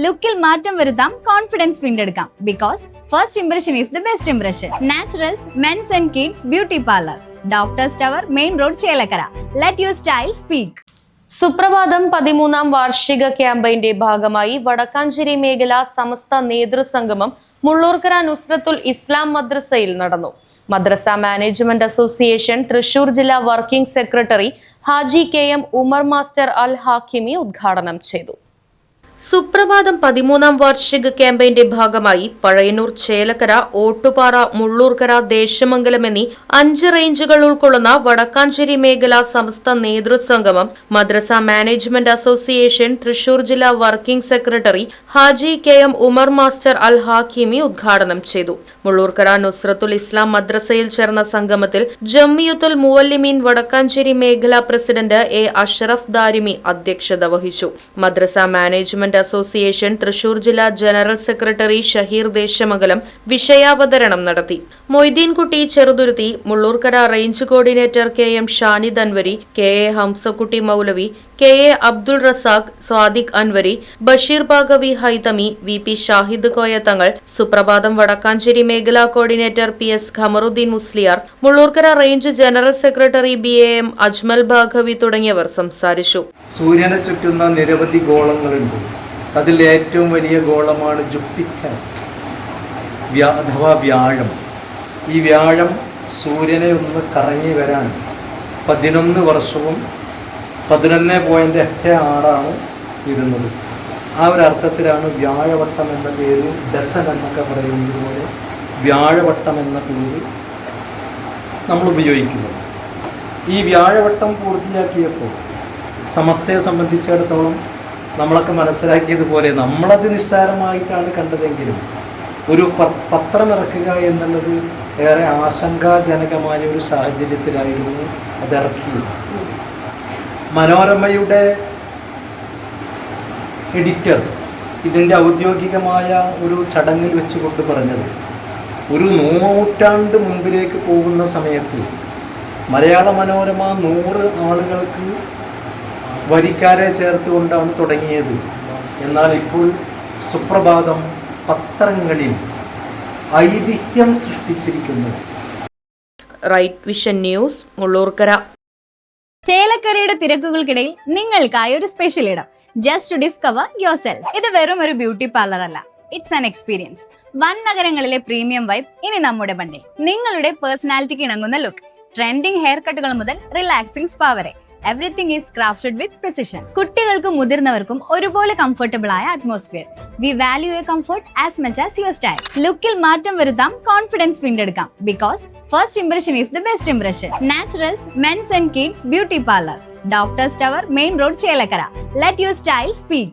ലുക്കിൽ മാറ്റം വരുത്താം, കോൺഫിഡൻസ് വീണ്ടെടുക്കാം. Because first impression is the best impression. Naturals men's and kids beauty parlour, doctors tower, main road, Chelakkara. Let your style speak. Suprabhatham 13ാം വാർഷിക ക്യാമ്പയിന്റെ ഭാഗമായി വടക്കാഞ്ചേരി മേഖല സമസ്ത നേതൃസംഗമം മുള്ളൂർക്കര നുസ്രത്തുൽ ഇസ്ലാം മദ്രസയിൽ നടന്നു. മദ്രസ മാനേജ്മെന്റ് അസോസിയേഷൻ തൃശൂർ ജില്ലാ working secretary Haji KM Umar master Al Hakimi ഉദ്ഘാടനം ചെയ്തു. സുപ്രഭാതം 13ാം വാർഷിക ക്യാമ്പയിന്റെ ഭാഗമായി പഴയന്നൂർ, ചേലക്കര, ഓട്ടുപാറ, മുള്ളൂർക്കര, ദേശമംഗലം എന്നീ 5 റേഞ്ചുകൾ ഉൾക്കൊള്ളുന്ന വടക്കാഞ്ചേരി മേഖല സമസ്ത നേതൃസംഗമം മദ്രസ മാനേജ്മെന്റ് അസോസിയേഷൻ തൃശൂർ ജില്ലാ working secretary Haji KM Umar master Al Hakimi ഉദ്ഘാടനം ചെയ്തു. മുള്ളൂർക്കര നുസ്രത്തുൽ ഇസ്ലാം മദ്രസയിൽ ചേർന്ന സംഗമത്തിൽ ജമിയത്തുൽ മുവല്ലിമീൻ വടക്കാഞ്ചേരി മേഖല പ്രസിഡന്റ് A അഷ്റഫ് ദാരിമി അധ്യക്ഷത വഹിച്ചു. മദ്രസ മാനേജ്മെന്റ് അസോസിയേഷൻ തൃശൂർ ജില്ലാ ജനറൽ സെക്രട്ടറി ഷഹീർ ദേശമംഗലം വിഷയാവതരണം നടത്തി. Moideenkutty Cheruthuruthy, Mullurkara range coordinator KM Shanid Anwari, KA Hamsakutty Moulavi, KA Abdul Razak, Sadiq Anwari, Basheer Baqavi Haithami, VP Shahid Koya Thangal, Suprabhatham Vadakkanchery മേഖലാ coordinator PS Khamaruddeen Musliyar, Mullurkara range general secretary BAM Ajmal Baqavi തുടങ്ങിയവർ സംസാരിച്ചു. സൂര്യനെ ചുറ്റുന്ന നിരവധി ഗോളങ്ങളുണ്ട്. അതിൽ ഏറ്റവും വലിയ ഗോളമാണ് ജുപ്പിറ്റർ അഥവാ വ്യാഴം. ഈ വ്യാഴം സൂര്യനെ ഒന്ന് കറങ്ങി വരാൻ 11 വർഷവും 11.86 ഇരുന്നത്. ആ ഒരു അർത്ഥത്തിലാണ് വ്യാഴവട്ടം എന്ന പേര്, ഡസൻ എന്നൊക്കെ പറയുന്നത് പോലെ വ്യാഴവട്ടം എന്ന പേര് നമ്മൾ ഉപയോഗിക്കുന്നത്. ഈ വ്യാഴവട്ടം പൂർത്തിയാക്കിയപ്പോൾ സമസ്തയെ സംബന്ധിച്ചിടത്തോളം നമ്മളൊക്കെ മനസ്സിലാക്കിയതുപോലെ നമ്മളത് നിസ്സാരമായിട്ടാണ് കണ്ടതെങ്കിലും ഒരു പത്രം ഇറക്കുക എന്നുള്ളത് ഏറെ ആശങ്കാജനകമായ ഒരു സാഹചര്യത്തിലായിരുന്നു അത് ഇറക്കിയത്. മനോരമയുടെ എഡിറ്റർ ഇതിൻ്റെ ഔദ്യോഗികമായ ഒരു ചടങ്ങിൽ വെച്ചുകൊണ്ട് പറഞ്ഞത്, ഒരു 100 നൂറ്റാണ്ട് മുമ്പിലേക്ക് പോകുന്ന സമയത്ത് മലയാള മനോരമ 100 ആളുകൾക്ക് വരിക്കാരെ ചേർത്തുകൊണ്ടാണ് തുടങ്ങിയത്. എന്നാൽ ഇപ്പോൾ സുപ്രഭാതം പത്രങ്ങളിൽ ഐതിഹ്യം സൃഷ്ടിച്ചിരിക്കുന്നു. Right vision news, Mullurkara. ചേലക്കരയുടെ തിരക്കുകൾക്കിടയിൽ നിങ്ങൾക്കായി ഒരു സ്പെഷ്യൽ ഇടം. Just to discover yourself. ഇത് വെറും ഒരു ബ്യൂട്ടി പാർലർ അല്ല, ഇറ്റ്സ് ആൻ എക്സ്പീരിയൻസ്. വൻ നഗരങ്ങളിലെ പ്രീമിയം വൈബ് ഇനി നമ്മുടെ ബണ്ടിൽ. നിങ്ങളുടെ പേഴ്സണാലിറ്റിക്ക് ഇണങ്ങുന്ന ലുക്ക്, ട്രെൻഡിംഗ് ഹെയർ കട്ടുകൾ മുതൽ റിലാക്സിംഗ് സ്പാ വരെ, everything is crafted with precision. കുട്ടികൾക്കും മുതിർന്നവർക്കും ഒരുപോലെ കംഫർട്ടബിൾ ആയ atmosphere. We value your comfort as much as your style. ലുക്കിൽ മാറ്റം വരുത്താം, കോൺഫിഡൻസ് വീണ്ടെടുക്കാം. Because first impression is the best impression. Naturals men's and kids beauty parlour, doctors tower, main road, Chelakkara. Let your style speak.